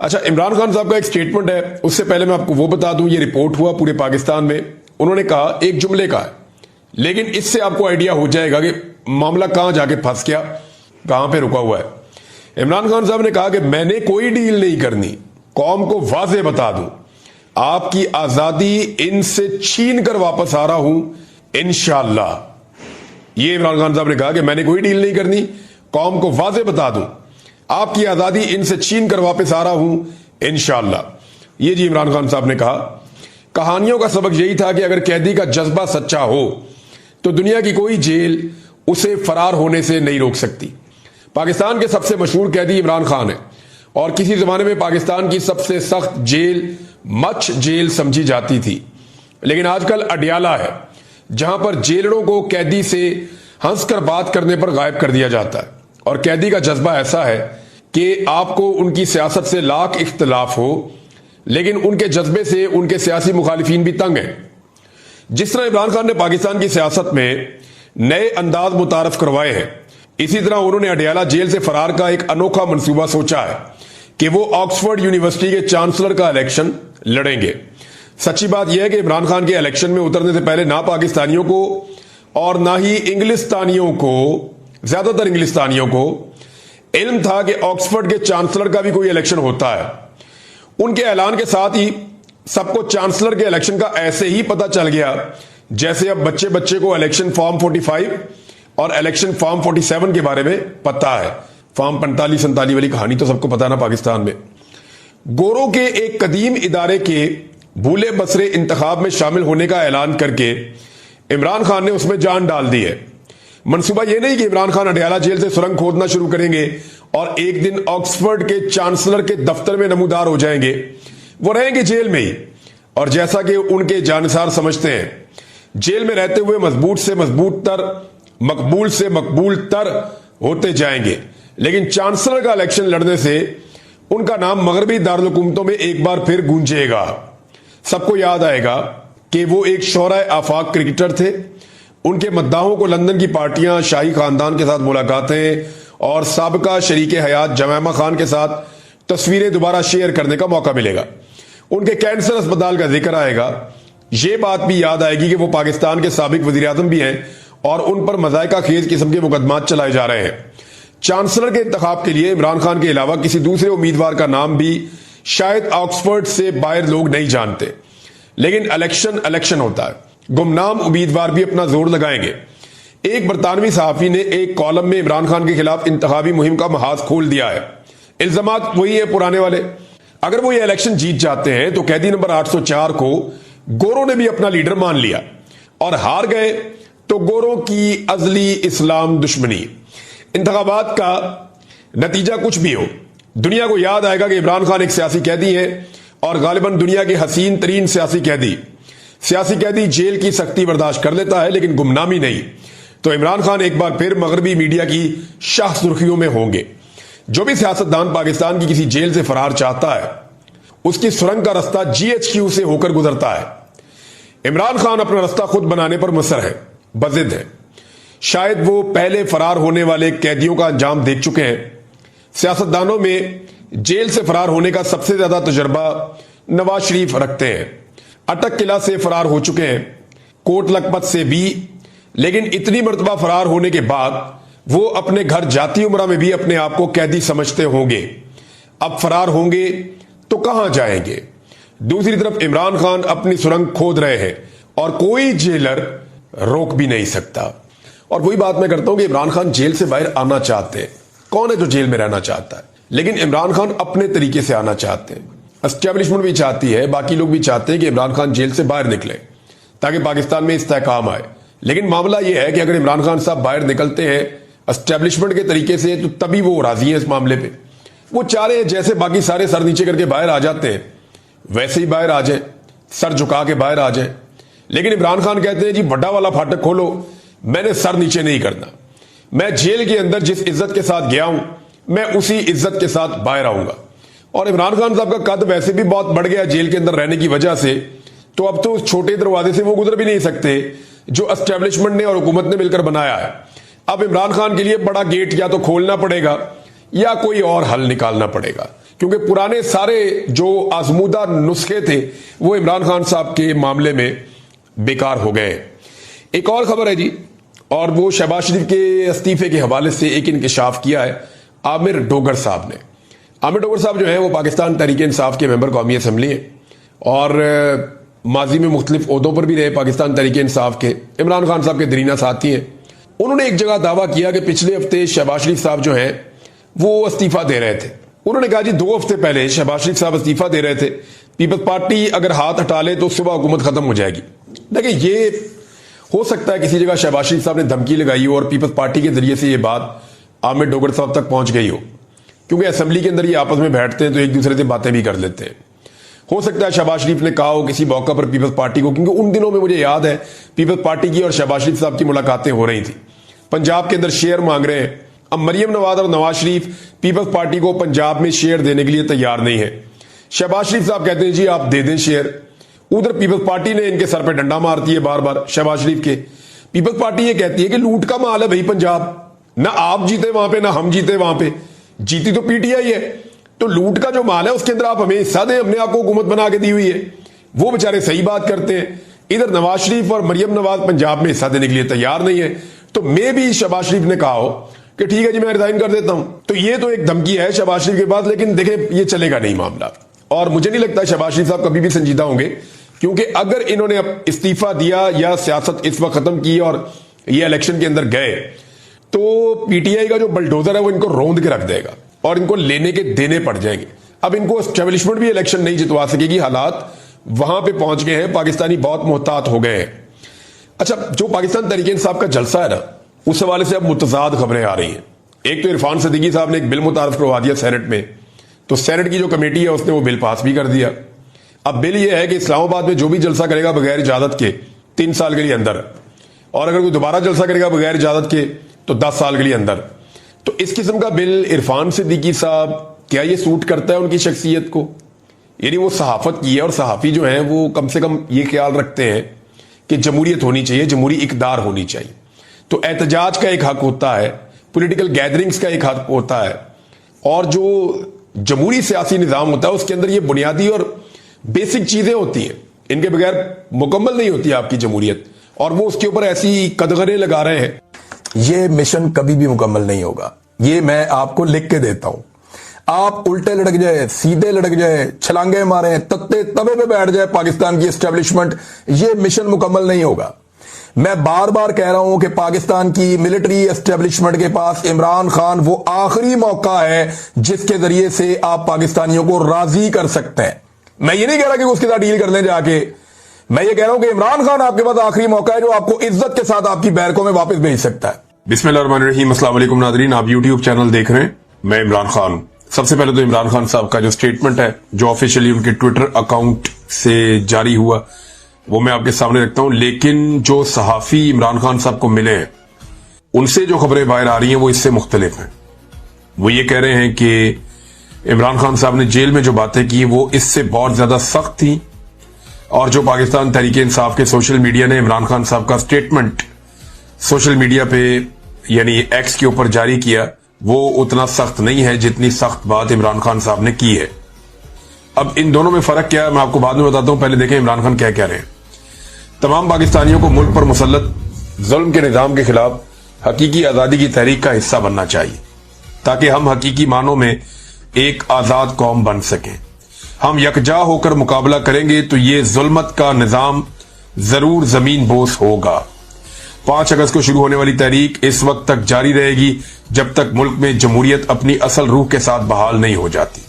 अच्छा, इमरान खान साहब का एक स्टेटमेंट है, उससे पहले मैं आपको वो बता दूं, ये रिपोर्ट हुआ पूरे पाकिस्तान में। उन्होंने कहा, एक जुमले का है, लेकिन इससे आपको आइडिया हो जाएगा कि मामला कहां जाके फंस गया, कहां पे रुका हुआ है। इमरान खान साहब ने कहा कि मैंने कोई डील नहीं करनी, कौम को वाजे बता दूं, आपकी आजादी इनसे छीन कर वापस आ रहा हूं इंशाअल्लाह। ये इमरान खान साहब ने कहा कि मैंने कोई डील नहीं करनी, कौम को वाजे बता दूं, आपकी आजादी इनसे छीन कर वापस आ रहा हूं इंशाअल्लाह। ये जी इमरान खान साहब ने कहा। कहानियों का सबक यही था कि अगर कैदी का जज्बा सच्चा हो तो दुनिया की कोई जेल उसे फरार होने से नहीं रोक सकती। पाकिस्तान के सबसे मशहूर कैदी इमरान खान है और किसी जमाने में पाकिस्तान की सबसे सख्त जेल मच जेल समझी जाती थी, लेकिन आजकल अडियाला है, जहां पर जेलरों को कैदी से हंसकर बात करने पर गायब कर दिया जाता है। और कैदी का जज्बा ऐसा है कि आपको उनकी सियासत से लाख इख्तलाफ हो, लेकिन उनके जज्बे से उनके सियासी मुखालिफिन भी तंग हैं। जिस तरह इमरान खान ने पाकिस्तान की सियासत में नए अंदाज मुतारफ करवाए हैं, इसी तरह उन्होंने अडियाला जेल से फरार का एक अनोखा मंसूबा सोचा है कि वो ऑक्सफोर्ड यूनिवर्सिटी के चांसलर का इलेक्शन लड़ेंगे। सच्ची बात यह है कि इमरान खान के इलेक्शन में उतरने से पहले ना पाकिस्तानियों को और ना ही इंग्लिस्तानियों को, ज्यादातर इंग्लिस्तानियों को इल्म था कि ऑक्सफोर्ड के चांसलर का भी कोई इलेक्शन होता है। उनके ऐलान के साथ ही सबको चांसलर के इलेक्शन का ऐसे ही पता चल गया जैसे अब बच्चे बच्चे को इलेक्शन फॉर्म 45 और इलेक्शन फॉर्म 47 के बारे में पता है। फॉर्म 45-47 वाली कहानी तो सबको पता ना पाकिस्तान में। गोरों के एक कदीम इदारे के भूले बसरे इंतखाब में शामिल होने का ऐलान करके इमरान खान ने उसमें जान डाल दी है। मंसूबा यह नहीं कि इमरान खान अडियाला जेल से सुरंग खोदना शुरू करेंगे और एक दिन ऑक्सफोर्ड के चांसलर के दफ्तर में नमूदार हो जाएंगे, वो रहेंगे जेल में ही। और जैसा कि उनके जानसार समझते हैं, जेल में रहते हुए मजबूत से मजबूत तर, मकबूल से मकबूल तर होते जाएंगे, लेकिन चांसलर का इलेक्शन लड़ने से उनका नाम मगरबी दारुल हुकूमतों में एक बार फिर गूंजेगा। सबको याद आएगा कि वो एक शोराए आफाक क्रिकेटर थे। उनके मद्दाहों को लंदन की पार्टियां, शाही खानदान के साथ मुलाकातें और साबका शरीके हयात जमैमा खान के साथ तस्वीरें दोबारा शेयर करने का मौका मिलेगा। उनके कैंसर अस्पताल का जिक्र आएगा। ये बात भी याद आएगी कि वो पाकिस्तान के साबिक वजीर आजम भी हैं और उन पर मजायका खेज किस्म के मुकदमात चलाए जा रहे हैं। चांसलर के इंतखाब के लिए इमरान खान के अलावा किसी दूसरे उम्मीदवार का नाम भी शायद ऑक्सफोर्ड से बाहर लोग नहीं जानते, लेकिन इलेक्शन होता है, गुमनाम उम्मीदवार भी अपना जोर लगाएंगे। एक बरतानवी सहाफी ने एक कॉलम में इमरान खान के खिलाफ इंतखाबी मुहिम का महाज खोल दिया है। इल्जामात वही है पुराने वाले। अगर वो ये इलेक्शन जीत जाते हैं तो कैदी नंबर 804 को गोरों ने भी अपना लीडर मान लिया, और हार गए तो गोरों की अजली इस्लाम दुश्मनी। इंतखाबात का नतीजा कुछ भी हो, दुनिया को याद आएगा कि इमरान खान एक सियासी कैदी है और गालिबन दुनिया के हसीन तरीन सियासी कैदी जेल की सख्ती बर्दाश्त कर लेता है, लेकिन गुमनामी नहीं। तो इमरान खान एक बार फिर मगरबी मीडिया की शाह सुर्खियों में होंगे। जो भी सियासतदान पाकिस्तान की किसी जेल से फरार चाहता है, उसकी सुरंग का रास्ता GHQ से होकर गुजरता है। इमरान खान अपना रास्ता खुद बनाने पर मुसर है, बजिद है। शायद वो पहले फरार होने वाले कैदियों का अंजाम देख चुके हैं। सियासतदानों में जेल से फरार होने का सबसे ज्यादा तजुर्बा नवाज शरीफ रखते हैं। अटक किला से फरार हो चुके हैं, कोट लखपत से भी, लेकिन इतनी मर्तबा फरार होने के बाद वो अपने घर जाती उम्र में भी अपने आप को कैदी समझते होंगे। अब फरार होंगे तो कहां जाएंगे? दूसरी तरफ इमरान खान अपनी सुरंग खोद रहे हैं और कोई जेलर रोक भी नहीं सकता। और वही बात मैं करता हूं कि इमरान खान जेल से बाहर आना चाहते हैं। कौन है जो जेल में रहना चाहता है? लेकिन इमरान खान अपने तरीके से आना चाहते हैं। एस्टेब्लिशमेंट भी चाहती है, बाकी लोग भी चाहते हैं कि इमरान खान जेल से बाहर निकले ताकि पाकिस्तान में इस्तेहकाम आए। लेकिन मामला यह है कि अगर इमरान खान साहब बाहर निकलते हैं एस्टेब्लिशमेंट के तरीके से, तो तभी वो राजी है इस मामले पे। वो चाह रहे हैं जैसे बाकी सारे सर नीचे करके बाहर आ जाते हैं, वैसे ही बाहर आ जाए, सर झुका के बाहर आ जाए। लेकिन इमरान खान कहते हैं जी बड़ा वाला फाटक खोलो, मैंने सर नीचे नहीं करना। मैं जेल के अंदर जिस इज्जत के साथ गया हूं, मैं उसी इज्जत के साथ बाहर आऊंगा। और इमरान खान साहब का कद वैसे भी बहुत बढ़ गया जेल के अंदर रहने की वजह से, तो अब तो उस छोटे दरवाजे से वो गुजर भी नहीं सकते जो एस्टेब्लिशमेंट ने और हुकूमत ने मिलकर बनाया है। अब इमरान खान के लिए बड़ा गेट या तो खोलना पड़ेगा या कोई और हल निकालना पड़ेगा। क्योंकि पुराने सारे जो आजमूदा नुस्खे थे वो इमरान खान साहब के मामले में बेकार हो गए। एक और खबर है जी, और वो शहबाज शरीफ के इस्तीफे के हवाले से एक इंकशाफ किया है आमिर डोगर साहब ने। आमिर डोगर साहब जो है वो पाकिस्तान तहरीक इंसाफ के मेंबर कौमी असम्बली हैं और माजी में मुख्तलिफ ओहदों पर भी रहे पाकिस्तान तहरीक इंसाफ के। इमरान खान साहब के दरीना साथी हैं। उन्होंने एक जगह दावा किया कि पिछले हफ्ते शहबाज शरीफ साहब जो हैं वो इस्तीफा दे रहे थे। उन्होंने कहा जी 2 हफ्ते पहले शहबाज शरीफ साहब इस्तीफा दे रहे थे, पीपल्स पार्टी अगर हाथ हटा ले तो सुबह हुकूमत खत्म हो जाएगी। देखिए ये हो सकता है किसी जगह शहबाज शरीफ साहब ने धमकी लगाई हो और पीपल्स पार्टी के जरिए से ये बात आमिर डोगर साहब तक पहुंच गई हो, क्योंकि असेंबली के अंदर ये आपस में बैठते हैं तो एक दूसरे से बातें भी कर लेते हैं। हो सकता है शहबाज शरीफ ने कहा हो किसी मौका पर पीपल्स पार्टी को, क्योंकि उन दिनों में मुझे याद है पीपल्स पार्टी की और शहबाज शरीफ साहब की मुलाकातें हो रही थी। पंजाब के अंदर शेयर मांग रहे हैं। अब मरियम नवाज और नवाज शरीफ पीपल्स पार्टी को पंजाब में शेयर देने के लिए तैयार नहीं है। शहबाज शरीफ साहब कहते हैं जी आप दे दें शेयर, उधर पीपल्स पार्टी ने इनके सर पे डंडा मारती है बार बार शहबाज शरीफ के। पीपल्स पार्टी ये कहती है कि लूट का माल है भाई पंजाब, ना आप जीते वहां पे ना हम जीते वहां पे, जीती तो पीटीआई है, तो लूट का जो माल है उसके अंदर आप हमें हिस्सा दें, हमने आपको हुकूमत बना के दी हुई है। वो बेचारे सही बात करते हैं। इधर नवाज शरीफ और मरियम नवाज पंजाब में हिस्सा देने के लिए तैयार नहीं है। तो मे भी शहबाज शरीफ ने कहा हो कि ठीक है जी मैं रिजाइन कर देता हूं, तो ये तो एक धमकी है शहबाज शरीफ के पास। लेकिन देखें ये चलेगा नहीं मामला, और मुझे नहीं लगता शहबाज शरीफ साहब कभी भी संजीदा होंगे, क्योंकि अगर इन्होंने अब इस्तीफा दिया या सियासत इस वक्त खत्म की और ये इलेक्शन के अंदर गए तो पीटीआई का जो बलडोजर है वो इनको रौंद के रख देगा और इनको लेने के देने पड़ जाएंगे। अब इनको एस्टेब्लिशमेंट भी इलेक्शन नहीं जितवा सकेगी, हालात वहां पे पहुंच गए हैं, पाकिस्तानी बहुत मोहतात हो गए हैं। अच्छा, जो पाकिस्तान तहरीक इंसाफ का जलसा है ना, उस हवाले से अब मुतजाद खबरें आ रही हैं। एक तो इरफान सदीकी साहब ने एक बिल मुतारफ करवा दिया सेनेट में, तो सेनेट की जो कमेटी है उसने वो बिल पास भी कर दिया। अब बिल ये है कि इस्लामाबाद में जो भी जलसा करेगा बगैर इजाजत के 3 साल के लिए अंदर, और अगर कोई दोबारा जलसा करेगा बगैर इजाजत के तो 10 साल के लिए अंदर। तो इस किस्म का बिल इरफान सिद्दीकी साहब, क्या ये सूट करता है उनकी शख्सियत को? यानी वो सहाफत की है और सहाफी जो है वो कम से कम ये ख्याल रखते हैं कि जमहूरियत होनी चाहिए, जमहूरी इकदार होनी चाहिए। तो एहतजाज का एक हक होता है, पॉलिटिकल गैदरिंग्स का एक हक होता है, और जो जमहूरी सियासी निजाम होता है उसके अंदर ये बुनियादी और बेसिक चीजें होती हैं, इनके बगैर मुकम्मल नहीं होती आपकी जमहूरियत। और वो उसके ऊपर ऐसी कदगरे लगा रहे हैं। ये मिशन कभी भी मुकम्मल नहीं होगा, ये मैं आपको लिख के देता हूं। आप उल्टे लड़क जाए, सीधे लड़क जाए, छलांगे मारे, तत्ते तवे पे बैठ जाए पाकिस्तान की एस्टेब्लिशमेंट, ये मिशन मुकम्मल नहीं होगा। मैं बार बार कह रहा हूं कि पाकिस्तान की मिलिट्री एस्टेब्लिशमेंट के पास इमरान खान वो आखिरी मौका है जिसके जरिए से आप पाकिस्तानियों को राजी कर सकते हैं। मैं ये नहीं कह रहा कि उसके साथ डील कर लें जाके, मैं ये कह रहा हूं कि इमरान खान आपके पास आखिरी मौका है जो आपको इज्जत के साथ आपकी बैरकों में वापस भेज सकता है। बिस्मिल्लाहिर्रहमानिर्रहीम, अस्सलाम वालेकुम नादरीन, आप यूट्यूब चैनल देख रहे हैं, मैं इमरान खान। सबसे पहले तो इमरान खान साहब का जो स्टेटमेंट है जो ऑफिशियली उनके ट्विटर अकाउंट से जारी हुआ वो मैं आपके सामने रखता हूं। लेकिन जो सहाफी इमरान खान साहब को मिले हैं उनसे जो खबरें बाहर आ रही हैं वो इससे मुख्तलिफ हैं। वो ये कह रहे हैं कि इमरान खान साहब ने जेल में जो बातें की वो इससे बहुत ज्यादा सख्त थी, और जो पाकिस्तान तहरीक इंसाफ के सोशल मीडिया ने इमरान खान साहब का स्टेटमेंट सोशल मीडिया पे यानी एक्स के ऊपर जारी किया वो उतना सख्त नहीं है जितनी सख्त बात इमरान खान साहब ने की है। अब इन दोनों में फर्क क्या है मैं आपको बाद में बताता हूं, पहले देखें इमरान खान क्या कह रहे हैं। तमाम पाकिस्तानियों को मुल्क पर मुसल्लत जुल्म के निजाम के खिलाफ हकीकी आजादी की तहरीक का हिस्सा बनना चाहिए, ताकि हम हकीकी मानों में एक आजाद कौम बन सकें। हम यकजा होकर मुकाबला करेंगे तो ये जुल्मत का निजाम जरूर जमीन बोस होगा। 5 अगस्त को शुरू होने वाली तहरीक इस वक्त तक जारी रहेगी जब तक मुल्क में जमहूरियत अपनी असल रूह के साथ बहाल नहीं हो जाती।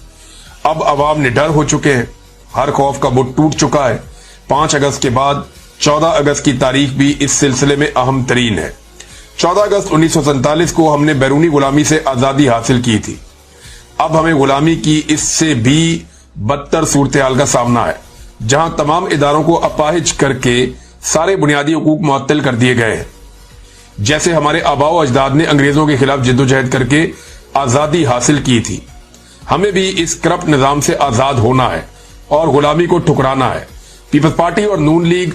अब अवाम निडर हो चुके हैं, हर खौफ का बुत टूट चुका है। 5 अगस्त के बाद 14 अगस्त की तारीख भी इस सिलसिले में अहम तरीन है। 14 अगस्त 1947 को हमने बैरूनी गुलामी से आजादी हासिल की थी। अब हमें गुलामी की इससे भी बदतर सूरत हाल का सामना है, जहां तमाम इदारों को अपाहिज करके सारे बुनियादी हुकूक मुअत्तल कर दिए गए हैं। जैसे हमारे आबाओ अजदाद ने अंग्रेजों के खिलाफ जिद्दोजहद करके आजादी हासिल की थी, हमें भी इस करप्ट निजाम से आजाद होना है और गुलामी को ठुकराना है। पीपल्स पार्टी और नून लीग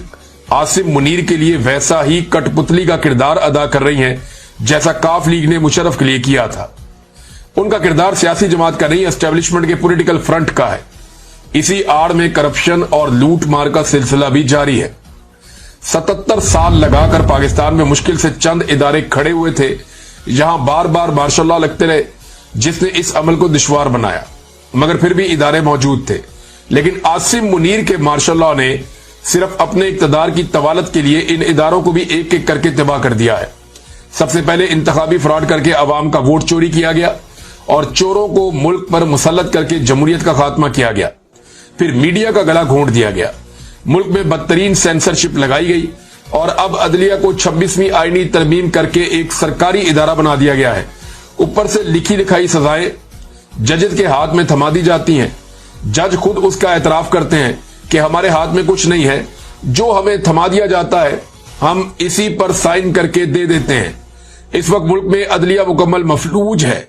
आसिम मुनीर के लिए वैसा ही कठपुतली का किरदार अदा कर रही हैं जैसा काफ लीग ने मुशर्रफ के लिए किया था। उनका किरदार सियासी जमात का नहीं, एस्टेब्लिशमेंट के पॉलिटिकल फ्रंट का है। इसी आड़ में करप्शन और लूट मार का सिलसिला भी जारी है। 77 साल लगाकर पाकिस्तान में मुश्किल से चंद इदारे खड़े हुए थे जहां बार बार मार्शल लॉ लगते रहे, जिसने इस अमल को दुश्वार बनाया, मगर फिर भी इदारे मौजूद थे। लेकिन आसिम मुनीर के मार्शल लॉ ने सिर्फ अपने इक्तदार की तवालत के लिए इन इदारों को भी एक एक करके तबाह कर दिया है। सबसे पहले इंतखाबी फ्रॉड करके अवाम का वोट चोरी किया गया और चोरों को मुल्क पर मुसल्लत करके जमहूरियत का खात्मा किया गया। फिर मीडिया का गला घोंट दिया गया, मुल्क में बदतरीन सेंसरशिप लगाई गई और अब अदलिया को 26वीं आईनी तरमीम करके एक सरकारी इदारा बना दिया गया है। ऊपर से लिखी लिखाई सजाएं जजेस के हाथ में थमा दी जाती हैं। जज खुद उसका एतराफ करते हैं कि हमारे हाथ में कुछ नहीं है, जो हमें थमा दिया जाता है हम इसी पर साइन करके दे देते हैं। इस वक्त मुल्क में अदलिया मुकम्मल मफलूज है।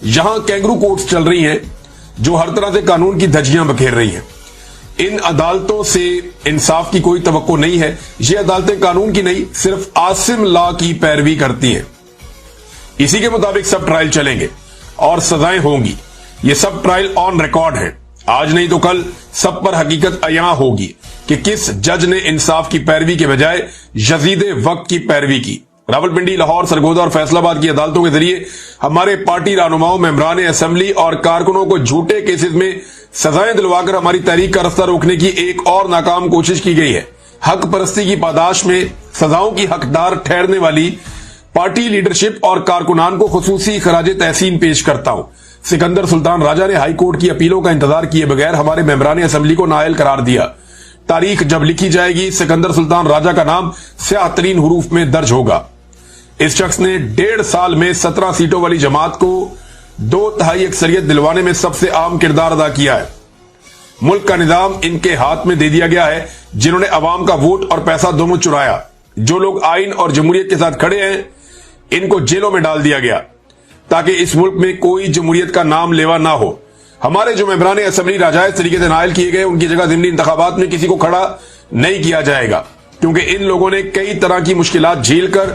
यहां कैंगरू कोर्ट्स चल रही हैं जो हर तरह से कानून की धज्जियां बखेर रही हैं। इन अदालतों से इंसाफ की कोई तवक्को नहीं है। ये अदालतें कानून की नहीं, सिर्फ आसिम लॉ की पैरवी करती हैं। इसी के मुताबिक सब ट्रायल चलेंगे और सजाएं होंगी। ये सब ट्रायल ऑन रिकॉर्ड है। आज नहीं तो कल सब पर हकीकत अयां होगी कि किस जज ने इंसाफ की पैरवी के बजाय यजीद वक्त की पैरवी की। रावलपिंडी, लाहौर, सरगोदा और फैसलाबाद की अदालतों के जरिए हमारे पार्टी रहनुमाओं, मेंबरान असेंबली और कारकुनों को झूठे केसेस में सजाएं दिलवाकर हमारी तहरीक का रास्ता रोकने की एक और नाकाम कोशिश की गई है। हक परस्ती की पादाश में सजाओं की हकदार ठहरने वाली पार्टी लीडरशिप और कारकुनान को खुसूसी खराजे तहसीन पेश करता हूं। सिकंदर सुल्तान राजा ने हाई कोर्ट की अपीलों का इंतजार किए बगैर हमारे मेंबरान असेंबली को नाअहल करार दिया। तारीख जब लिखी जाएगी सिकंदर सुल्तान राजा का नाम स्याह तरीन हुरूफ में दर्ज होगा। इस शख्स ने 1.5 साल में 17 सीटों वाली जमात को 2/3 अक्सरियत दिलवाने में सबसे अहम किरदार अदा किया है। मुल्क का निजाम इनके हाथ में दे दिया गया है, जिन्होंने अवाम का वोट और पैसा दोनों चुराया। जो लोग आइन और जमहूरियत के साथ खड़े हैं, इनको जेलों में डाल दिया गया ताकि इस मुल्क में कोई जमहूरियत का नाम लेवा ना हो। हमारे जो मेंबरान असेंबली नाजायज तरीके से नाअहल किए गए, उनकी जगह ज़िमनी इंतखाबात में किसी को खड़ा नहीं किया जाएगा, क्योंकि इन लोगों ने कई तरह की मुश्किलात झेल कर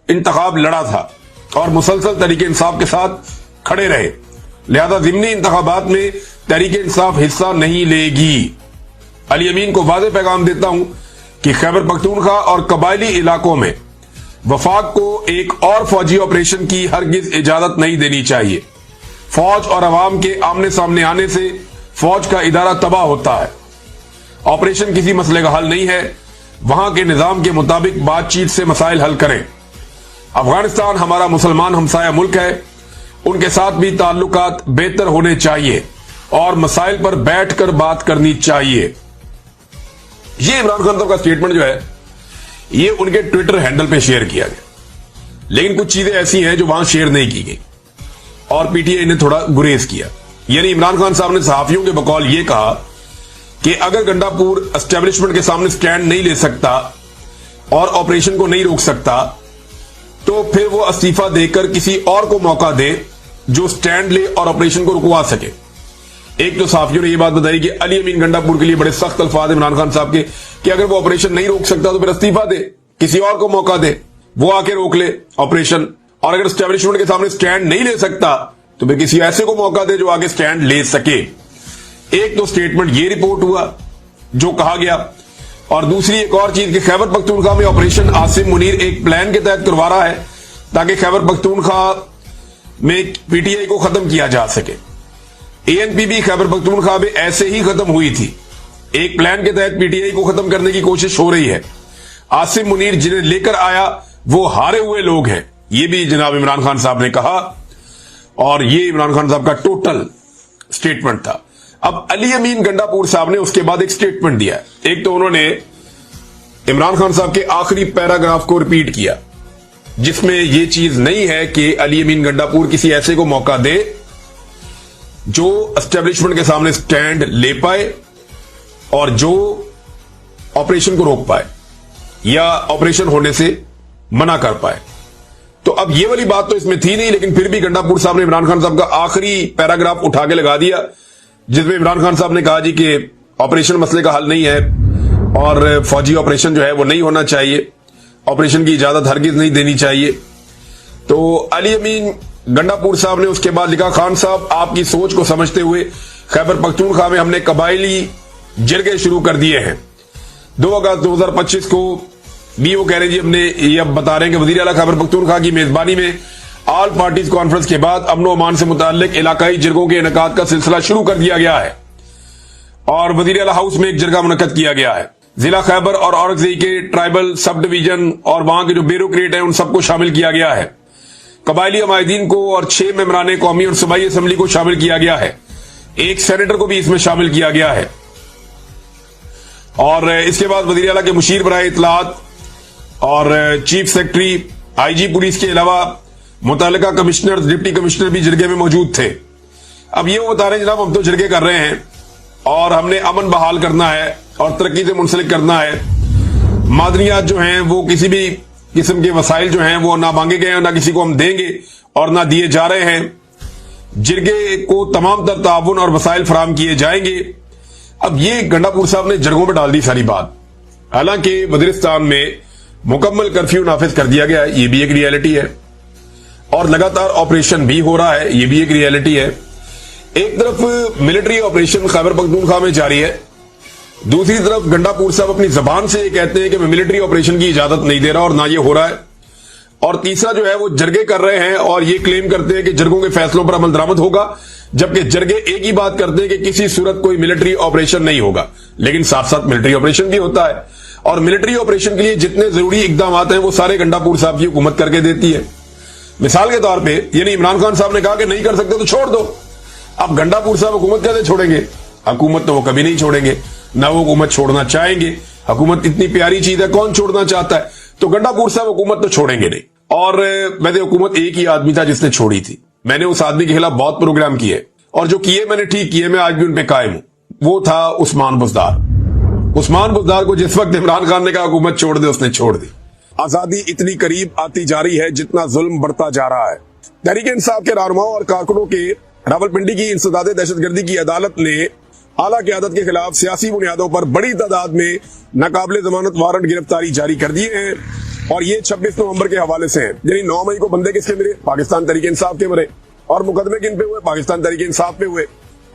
इंतखाब लड़ा था और मुसलसल तरीके इंसाफ के साथ खड़े रहे। लिहाजा ज़िमनी इंतखाबात में तहरीक इंसाफ हिस्सा नहीं लेगी। अली अमीन को वाज़ेह पैगाम देता हूं कि खैबर पख्तूनख्वा और कबायली इलाकों में वफाक को एक और फौजी ऑपरेशन की हरगिज इजाजत नहीं देनी चाहिए। फौज और अवाम के आमने सामने आने से फौज का इदारा तबाह होता है। ऑपरेशन किसी मसले का हल नहीं है। वहां के निजाम के मुताबिक बातचीत से मसाइल हल करें। अफगानिस्तान हमारा मुसलमान हमसाया मुल्क है, उनके साथ भी ताल्लुकात बेहतर होने चाहिए और मसाइल पर बैठकर बात करनी चाहिए। ये इमरान खान साहब का स्टेटमेंट जो है, ये उनके ट्विटर हैंडल पे शेयर किया गया, लेकिन कुछ चीजें ऐसी हैं जो वहां शेयर नहीं की गई और पीटीआई ने थोड़ा गुरेज किया। यानी इमरान खान साहब ने सहाफियों के बकौल ये कहा कि अगर गंडापुर एस्टेब्लिशमेंट के सामने स्टैंड नहीं ले सकता और ऑपरेशन को नहीं रोक सकता, तो फिर वो इस्तीफा देकर किसी और को मौका दे जो स्टैंड ले और ऑपरेशन को रुकवा सके। एक तो सहाफियों ने यह बात बताई कि अली अमीन गंडापुर के लिए बड़े सख्त अल्फाज इमरान खान साहब के कि अगर वो ऑपरेशन नहीं रोक सकता तो फिर इस्तीफा दे, किसी और को मौका दे, वो आके रोक ले ऑपरेशन। और अगर एस्टेब्लिशमेंट के सामने स्टैंड नहीं ले सकता तो फिर किसी ऐसे को मौका दे जो आगे स्टैंड ले सके। एक तो स्टेटमेंट ये रिपोर्ट हुआ जो कहा गया, और दूसरी एक और चीज कि खैबर पख्तूनख्वा में ऑपरेशन आसिम मुनीर एक प्लान के तहत करवा रहा है ताकि खैबर पख्तूनख्वा में पीटीआई को खत्म किया जा सके। एएनपी भी खैबर पख्तूनख्वा में ऐसे ही खत्म हुई थी। एक प्लान के तहत पीटीआई को खत्म करने की कोशिश हो रही है। आसिम मुनीर जिन्हें लेकर आया वो हारे हुए लोग हैं, ये भी जनाब इमरान खान साहब ने कहा, और ये इमरान खान साहब का टोटल स्टेटमेंट था। अब अली अमीन गंडापुर साहब ने उसके बाद एक स्टेटमेंट दिया। एक तो उन्होंने इमरान खान साहब के आखिरी पैराग्राफ को रिपीट किया जिसमें यह चीज नहीं है कि अली अमीन गंडापुर किसी ऐसे को मौका दे जो एस्टेब्लिशमेंट के सामने स्टैंड ले पाए और जो ऑपरेशन को रोक पाए या ऑपरेशन होने से मना कर पाए। तो अब ये वाली बात तो इसमें थी नहीं, लेकिन फिर भी गंडापुर साहब ने इमरान खान साहब का आखिरी पैराग्राफ उठा के लगा दिया जिसमें इमरान खान साहब ने कहा जी कि ऑपरेशन मसले का हल नहीं है और फौजी ऑपरेशन जो है वो नहीं होना चाहिए, ऑपरेशन की इजाजत हरगिज नहीं देनी चाहिए। तो अली अमीन गंडापुर साहब ने उसके बाद लिखा, खान साहब आपकी सोच को समझते हुए खैबर पख्तूनख्वा में हमने कबायली जिरगे शुरू कर दिए हैं। 2 अगस्त 2025 को भी वो कह रहे जी हमने ये अब बता रहे हैं कि वजीर आला खैबर पख्तूनख्वा की मेजबानी में ऑल पार्टीज कॉन्फ्रेंस के बाद अमन अमान से मुताल्लिक इलाकाई जिरगों के इनेकाद का सिलसिला शुरू कर दिया गया है और वजीर आला हाउस में एक जिरगा मुनक्कद किया गया है। जिला खैबर और औरंगजेब के ट्राइबल सब डिवीजन और वहां के जो ब्यूरोक्रेट हैं उन सबको शामिल किया गया है। कबायली अमायदीन को और 6 मेंबरान कौमी और सूबाई असम्बली को शामिल किया गया है। एक सेनेटर को भी इसमें शामिल किया गया है। और इसके बाद वजीर आला के मुशीर बराए इत्तलात और चीफ सेक्रेटरी आईजी पुलिस के अलावा मुतल्लिका कमिश्नर डिप्टी कमिश्नर भी जिरगे में मौजूद थे। अब ये वो बता रहे हैं जनाब हम तो जिरगे कर रहे हैं और हमने अमन बहाल करना है और तरक्की से मुंसलिक करना है। मादनियात जो हैं वो किसी भी किस्म के वसाइल जो हैं वो ना मांगे गए हैं, ना किसी को हम देंगे और ना दिए जा रहे हैं। जिरगे को तमाम तर ताउन और वसाइल फराम किए जाएंगे। अब ये गंडापुर साहब ने जिरगों में डाल दी सारी बात। हालांकि वजीरिस्तान में मुकम्मल कर्फ्यू नाफिज कर दिया गया है, ये भी एक रियलिटी है और लगातार ऑपरेशन भी हो रहा है, ये भी एक रियलिटी है। एक तरफ मिलिट्री ऑपरेशन खैबर पख्तूनख्वा में जारी है, दूसरी तरफ गंडापुर साहब अपनी जबान से ये कहते हैं कि मैं मिलिट्री ऑपरेशन की इजाजत नहीं दे रहा और ना ये हो रहा है। और तीसरा जो है वो जरगे कर रहे हैं और ये क्लेम करते हैं कि जरगों के फैसलों पर अमल दरामद होगा, जबकि जरगे एक ही बात करते हैं कि किसी सूरत कोई मिलिट्री ऑपरेशन नहीं होगा। लेकिन साथ साथ मिलिट्री ऑपरेशन भी होता है और मिलिट्री ऑपरेशन के लिए जितने जरूरी इकदाम हैं वो सारे गंडापुर साहब की हुकूमत करके देती है। मिसाल के तौर पे यानी इमरान खान साहब ने कहा कि नहीं कर सकते तो छोड़ दो। अब गंडापुर साहब हुकूमत कैसे छोड़ेंगे? हुकूमत तो वो कभी नहीं छोड़ेंगे, ना वो हुकूमत छोड़ना चाहेंगे। हुकूमत इतनी प्यारी चीज है, कौन छोड़ना चाहता है? तो गंडापुर साहब हुकूमत तो छोड़ेंगे नहीं। और मैंने हुकूमत एक ही आदमी था जिसने छोड़ी थी। मैंने उस आदमी के खिलाफ बहुत प्रोग्राम किए और जो किए मैंने ठीक किए, मैं आज भी उन पे कायम हूं। वो था उस्मान बुज़दार। उस्मान बुज़दार को जिस वक्त इमरान खान ने कहा हुकूमत छोड़ दे, उसने छोड़ दी। आजादी इतनी करीब आती जा रही है जितना जुल्म बढ़ता जा रहा है। तहरीक इंसाफ के रहनुमाओं और कारकुनों के रावलपिंडी की इंसदाद दहशतगर्दी की अदालत ने आला क़यादत के खिलाफ सियासी बुनियादों पर बड़ी तादाद में नाकाबिले जमानत वारंट गिरफ्तारी जारी कर दिए हैं और ये 26 नवंबर के हवाले से हैं। यानी 9 मई को बंदे किसके मरे? पाकिस्तान तहरीक इंसाफ के मरे। और मुकदमे किन पे हुए? पाकिस्तान तहरीक इंसाफ पे हुए।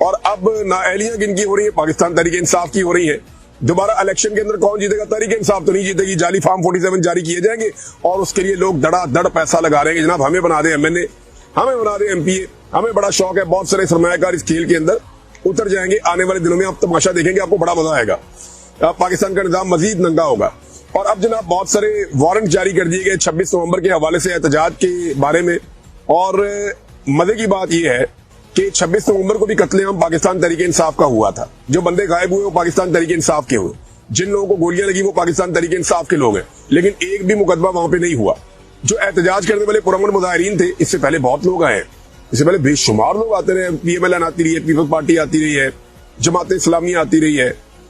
और अब नाअहलियां किनकी हो रही है? पाकिस्तान तहरीक इंसाफ की हो रही है। दोबारा इलेक्शन के अंदर कौन जीतेगा? तहरीक इंसाफ तो नहीं जीतेगी। जाली फॉर्म 47 जारी किए जाएंगे और उसके लिए लोग धड़ाधड़ पैसा लगा रहे हैं। जनाब हमें बना दे MNA, हमें बना दे MPA। हमें बड़ा शौक है, बहुत सारे सरमायाकार इस खेल के अंदर उतर जाएंगे। आने वाले दिनों में आप तमाशा देखेंगे, आपको बड़ा मजा आएगा। पाकिस्तान का निजाम मजीद नंगा होगा। और अब जनाब बहुत सारे वारंट जारी कर दिए गए 26 नवंबर के हवाले से एहतजाज के बारे में। और मजे की बात यह है कि 26 नवंबर को भी कत्लेआम पाकिस्तान तहरीक इंसाफ का हुआ था। जो बंदे गायब हुए वो पाकिस्तान तहरीक इंसाफ के हुए, जिन लोगों को गोलियां लगी वो पाकिस्तान तहरीक इंसाफ के लोग हैं। लेकिन एक भी मुकदमा वहां पे नहीं हुआ। जो एहतजाज करने वाले पुरअमन मुजाहिरीन थे, इससे पहले बहुत लोग आए, इससे पहले बेशुमार लोग आते रहे। PMLN आती रही है, पीपल्स पार्टी आती रही है, जमात इस्लामी आती रही है,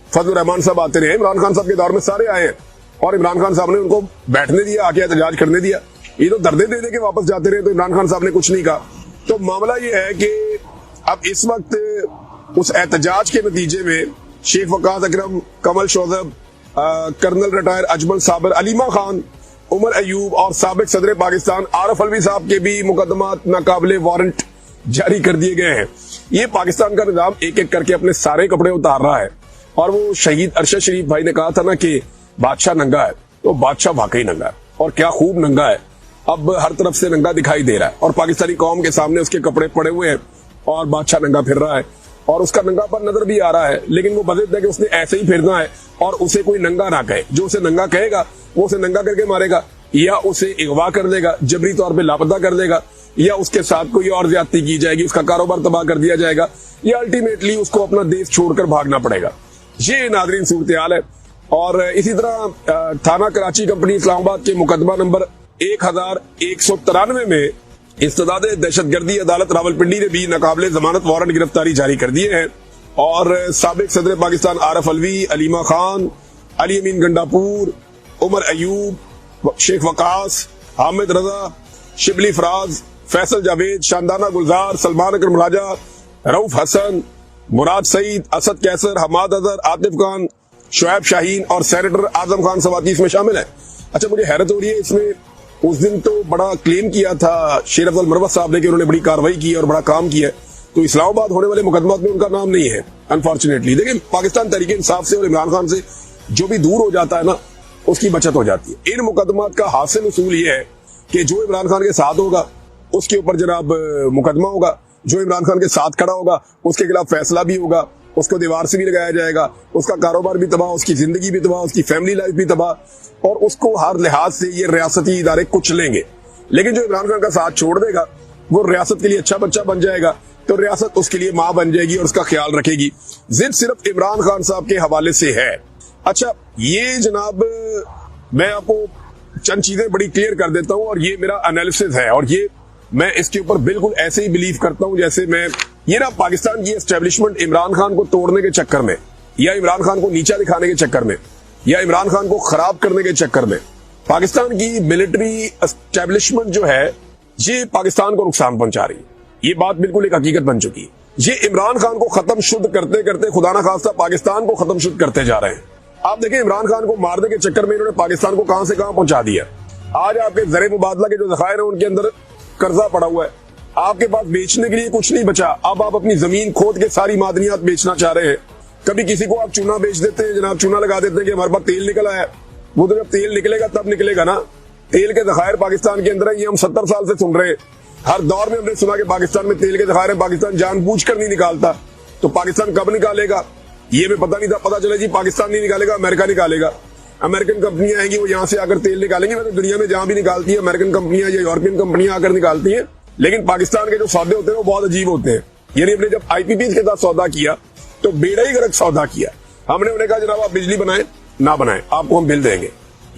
फजल रहमान साहब आते रहे। इमरान खान साहब के दौर में सारे आए हैं और इमरान खान साहब ने उनको बैठने दिया, आके एहतजाज करने दिया। ये तो दर्दे दे दे के वापस जाते रहे, तो इमरान खान साहब ने कुछ नहीं कहा। तो मामला ये है कि अब इस वक्त उस एहतजाज के नतीजे में शेख वकास अकरम, कमल शोजब, कर्नल रिटायर अजमल साबर, अलीमा खान, उमर अयूब और साबिक सदर पाकिस्तान आरफ अलवी साहब के भी मुकदमात नाकाबिले वारंट जारी कर दिए गए हैं। ये पाकिस्तान का निजाम एक एक करके अपने सारे कपड़े उतार रहा है। और वो शहीद अरशद शरीफ भाई ने कहा था ना कि बादशाह नंगा है, तो बादशाह वाकई नंगा है और क्या खूब नंगा है। अब हर तरफ से नंगा दिखाई दे रहा है और पाकिस्तानी कौम के सामने उसके कपड़े पड़े हुए हैं और बादशाह नंगा फिर रहा है और उसका नंगापन नजर भी आ रहा है। लेकिन वो बज़िद है कि उसने ऐसे ही फिरना है और उसे कोई नंगा ना कहे। जो उसे नंगा कहेगा वो उसे नंगा करके मारेगा या उसे अगवा कर देगा, जबरी तौर पे लापता कर देगा, या उसके साथ कोई और ज्यादती की जाएगी, उसका कारोबार तबाह कर दिया जाएगा, या अल्टीमेटली उसको अपना देश छोड़कर भागना पड़ेगा। ये नाज़रीन सूरत हाल है। और इसी तरह थाना कराची कंपनी इस्लामाबाद के मुकदमा नंबर 1193 में इस्तदाद दहशतगर्दी अदालत रावलपिंडी ने भी नाकाबिले जमानत वारंट गिरफ्तारी जारी कर दिए हैं। और साबिक सदर पाकिस्तान आरफ अलवी, अलीमा खान, अली अमीन गंडापुर, उमर अयूब, शेख वकास, हामिद रजा, शिबली फराज, फैसल जावेद, शानदाना गुलजार, सलमान अकरम राजा, रऊफ हसन, मुराद सईद, असद कैसर, हमाद अजहर, आतिफ खान, शुएब शाहीन और सेनेटर आजम खान सवाती इसमें शामिल है। अच्छा, मुझे हैरत हो रही है, इसमें उस दिन तो बड़ा क्लेम किया था शेर अफजल मरवत साहब ने कि उन्होंने बड़ी कार्रवाई की और बड़ा काम किया, तो इस्लामाबाद होने वाले मुकदमात में उनका नाम नहीं है अनफॉर्चुनेटली। देखिए, पाकिस्तान तहरीक इंसाफ से और इमरान खान से जो भी दूर हो जाता है ना, उसकी बचत हो जाती है। इन मुकदमात का हासिल उसूल ये है कि जो इमरान खान के साथ होगा उसके ऊपर जनाब मुकदमा होगा, जो इमरान खान के साथ खड़ा होगा उसके खिलाफ फैसला भी होगा, उसको दीवार से भी लगाया जाएगा, उसका कारोबार भी तबाह, उसकी जिंदगी भी तबाह, उसकी फैमिली लाइफ भी तबाह, और उसको हर लिहाज से ये रियासती इदारे कुछ लेंगे। लेकिन जो इमरान खान का साथ छोड़ देगा वो रियासत के लिए अच्छा बच्चा बन जाएगा, तो रियासत उसके लिए मां बन जाएगी और उसका ख्याल रखेगी। जिद सिर्फ इमरान खान साहब के हवाले से है। अच्छा, ये जनाब मैं आपको चंद चीजें बड़ी क्लियर कर देता हूं, और ये मेरा एनालिसिस है, और ये मैं इसके ऊपर बिल्कुल ऐसे ही बिलीव करता हूं जैसे मैं ये ना पाकिस्तान की एस्टेब्लिशमेंट इमरान खान को तोड़ने के चक्कर में, या इमरान खान को नीचा दिखाने के चक्कर में, या इमरान खान को खराब करने के चक्कर में पाकिस्तान की मिलिट्री एस्टेब्लिशमेंट जो है ये पाकिस्तान को नुकसान पहुंचा रही है। ये बात बिल्कुल एक हकीकत बन चुकी है। ये इमरान खान को खत्म शुद्ध करते करते खुदा ना खास्ता पाकिस्तान को खत्म शुद्ध करते जा रहे हैं। आप देखें, इमरान खान को मारने के चक्कर में इन्होंने पाकिस्तान को कहां से कहां पहुंचा दिया। आज आपके ज़रे मुबादला के जो ज़खायर है उनके अंदर कर्जा पड़ा हुआ है, आपके पास बेचने के लिए कुछ नहीं बचा। अब आप अपनी जमीन खोद के सारी मादनियात बेचना चाह रहे हैं। कभी किसी को आप चूना बेच देते हैं, जनाब चूना लगा देते हैं कि हमारे पास तेल निकल आया। वो तो जब तेल निकलेगा तब निकलेगा ना। तेल के ज़खायर पाकिस्तान के अंदर है, ये हम 70 साल से सुन रहे हैं। हर दौर में हमने सुना कि पाकिस्तान में तेल के ज़खायर है, पाकिस्तान जानबूझकर नहीं निकालता। तो पाकिस्तान कब निकालेगा ये हमें पता नहीं था। पता चला जी पाकिस्तान नहीं निकालेगा, अमेरिका निकालेगा। अमेरिकन कंपनियां आएंगी, वो यहाँ से आकर तेल निकालेंगी। मतलब दुनिया में जहां भी निकालती है अमेरिकन कंपनियां या यूरोपियन कंपनियां आकर निकालती हैं, लेकिन पाकिस्तान के जो सौदे होते हैं वो बहुत अजीब होते हैं। यानी हमने जब IPPs के साथ सौदा किया तो बेड़ा ही गर्क सौदा किया। हमने उन्हें कहा जनाब आप बिजली बनाए ना बनाए, आपको हम बिल देंगे।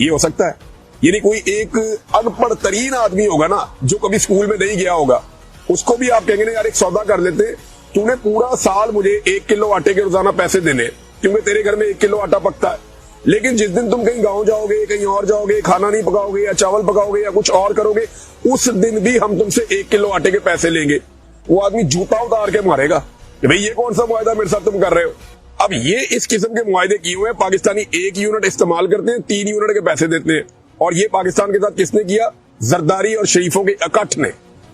ये हो सकता है? यानी कोई एक अनपढ़ तरीन आदमी होगा ना, जो कभी स्कूल में नहीं गया होगा, उसको भी आप कहेंगे ना यार एक सौदा कर लेते, तूने पूरा साल मुझे 1 किलो आटे के रोजाना पैसे देने, क्योंकि तेरे घर में 1 किलो आटा पकता है। लेकिन जिस दिन तुम कहीं गांव जाओगे, कहीं और जाओगे, खाना नहीं पकाओगे या चावल पकाओगे या कुछ और करोगे, उस दिन भी हम तुमसे 1 किलो आटे के पैसे लेंगे। वो आदमी जूता उतार के मारेगा कि भाई ये कौन सा मुआहदा मेरे साथ तुम कर रहे हो। अब ये इस किस्म के मुआहदे किए हुए हैं। पाकिस्तानी 1 यूनिट इस्तेमाल करते हैं, 3 यूनिट के पैसे देते हैं। और ये पाकिस्तान के साथ किसने किया? जरदारी और शरीफों के इकट्ठ ने।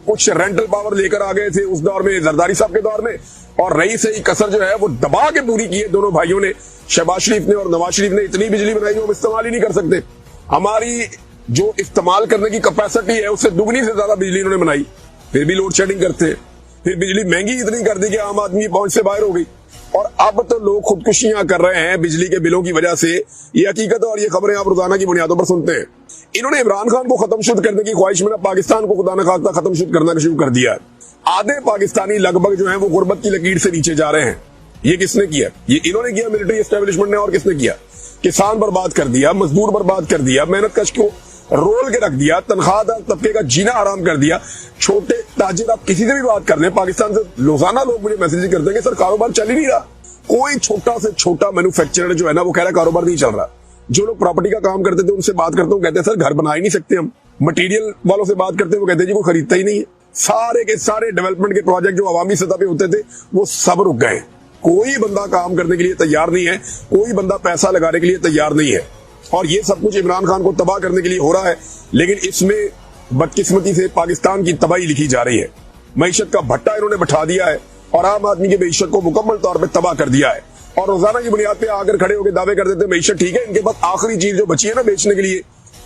कुछ रेंटल पावर लेकर आ गए थे उस दौर में, जरदारी साहब के दौर में, और रही सही कसर जो है वो दबा के पूरी की है दोनों भाइयों ने। शहबाज शरीफ ने और नवाज शरीफ ने इतनी बिजली बनाई जो हम इस्तेमाल ही नहीं कर सकते। हमारी जो इस्तेमाल करने की कैपेसिटी है उससे दुगनी से ज्यादा बिजली इन्होंने बनाई, फिर भी लोड शेडिंग करते हैं। फिर बिजली महंगी इतनी कर दी कि आम आदमी की पहुंच से बाहर हो गई। और अब तो लोग खुदकुशियां कर रहे हैं बिजली के बिलों की वजह से। ये हकीकत है और ये खबरें आप रोजाना की बुनियादों पर सुनते हैं। इन्होंने इमरान खान को खत्म शुद्ध करने की ख्वाहिश में पाकिस्तान को खुदा न खास्ता खत्म शुद्ध करना शुरू कर दिया है। आधे पाकिस्तानी लगभग जो है वो गुर्बत की लकीर से नीचे जा रहे हैं। ये किसने किया? ये इन्होंने किया, मिलिट्री एस्टेब्लिशमेंट ने। और किसने किया? किसान बर्बाद कर दिया, मजदूर बर्बाद कर दिया, मेहनत कश को रोल के रख दिया, तनख्वाहदार तबके का जीना आराम कर दिया। छोटे ताजिर, आप किसी से भी बात कर लें पाकिस्तान से, रोजाना लोग मुझे मैसेज करते हैं कि सर कारोबार चल ही नहीं रहा। कोई छोटा से छोटा मैन्युफैक्चरर जो है ना वो कह रहा है कारोबार नहीं चल रहा। जो लोग प्रॉपर्टी का काम करते थे उनसे बात करते हैं, कहते हैं सर घर बना ही नहीं सकते हम। मटेरियल वालों से बात करते हैं, वो कहते हैं जी कोई खरीदता ही नहीं है। सारे के सारे डेवलपमेंट के प्रोजेक्ट जो अवामी सतह पे होते थे वो सब रुक गए। कोई बंदा काम करने के लिए तैयार नहीं है, कोई बंदा पैसा लगाने के लिए तैयार नहीं है। और ये सब कुछ इमरान खान को तबाह करने के लिए हो रहा है। लेकिन इसमें बदकिस्मती से पाकिस्तान की तबाही लिखी जा रही है। मईशत का भट्टा इन्होंने बैठा दिया है और आम आदमी की मईशत को मुकम्मल तौर पर तबाह कर दिया है। और रोजाना की बुनियाद पे आकर खड़े होकर दावे कर देते हैं मईशत ठीक है, इनके पास आखिरी चीज जो बची है ना बेचने के लिए,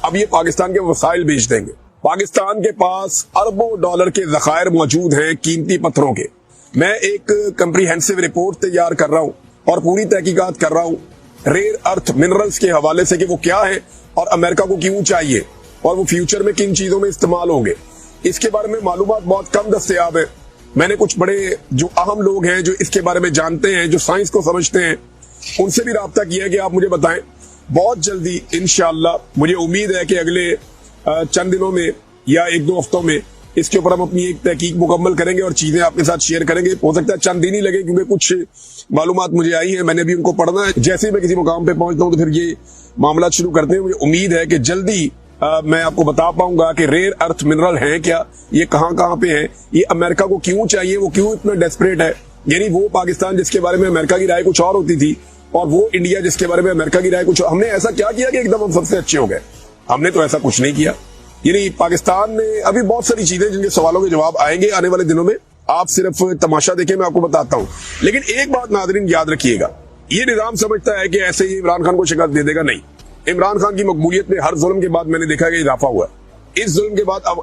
अब ये पाकिस्तान के वसाइल बेच देंगे। पाकिस्तान के पास अरबों डॉलर के ज़खायर मौजूद हैं कीमती पत्थरों के। मैं एक कंप्रीहेंसिव रिपोर्ट तैयार कर रहा हूं और पूरी तहकीकात कर रहा हूं रेयर अर्थ मिनरल्स के हवाले से कि वो क्या है और अमेरिका को क्यों चाहिए और वो फ्यूचर में किन चीजों में इस्तेमाल होंगे। इसके बारे में मालूमात बहुत कम दस्तयाब है। मैंने कुछ बड़े जो अहम लोग हैं जो इसके बारे में जानते हैं, जो साइंस को समझते हैं, उनसे भी राब्ता किया है कि आप मुझे बताएं। बहुत जल्दी इंशाअल्लाह मुझे उम्मीद है कि अगले चंद दिनों में या 1-2 हफ्तों में इसके ऊपर हम अपनी एक तहकीक मुकम्मल करेंगे और चीजें आपके साथ शेयर करेंगे। हो सकता है चंद दिन ही लगे क्योंकि कुछ मालूमात मुझे आई है, मैंने भी उनको पढ़ना है। जैसे ही मैं किसी मुकाम पे पहुंचता हूं तो फिर ये मामला शुरू करते हैं। मुझे उम्मीद है कि जल्दी मैं आपको बता पाऊंगा कि रेयर अर्थ मिनरल है क्या, ये कहां पे है, ये अमेरिका को क्यों चाहिए, वो क्यों इतना डेस्परेट है। यानी वो पाकिस्तान जिसके बारे में अमेरिका की राय कुछ और होती थी और वो इंडिया जिसके बारे में अमेरिका की राय कुछ। हमने ऐसा क्या किया कि एकदम हम सबसे अच्छे हो गए? हमने तो ऐसा कुछ नहीं किया। यानी पाकिस्तान में अभी बहुत सारी चीजें जिनके सवालों के जवाब आएंगे आने वाले दिनों में। आप सिर्फ तमाशा देखें, मैं आपको बताता हूं। लेकिन एक बात नाज़रीन याद रखिएगा, ये निजाम समझता है कि ऐसे ही इमरान खान को शिकस्त दे देगा। नहीं, इमरान खान की मकबूलियत में हर जुल्म के बाद मैंने देखा कि इजाफा हुआ है। इस जुल्म के बाद अब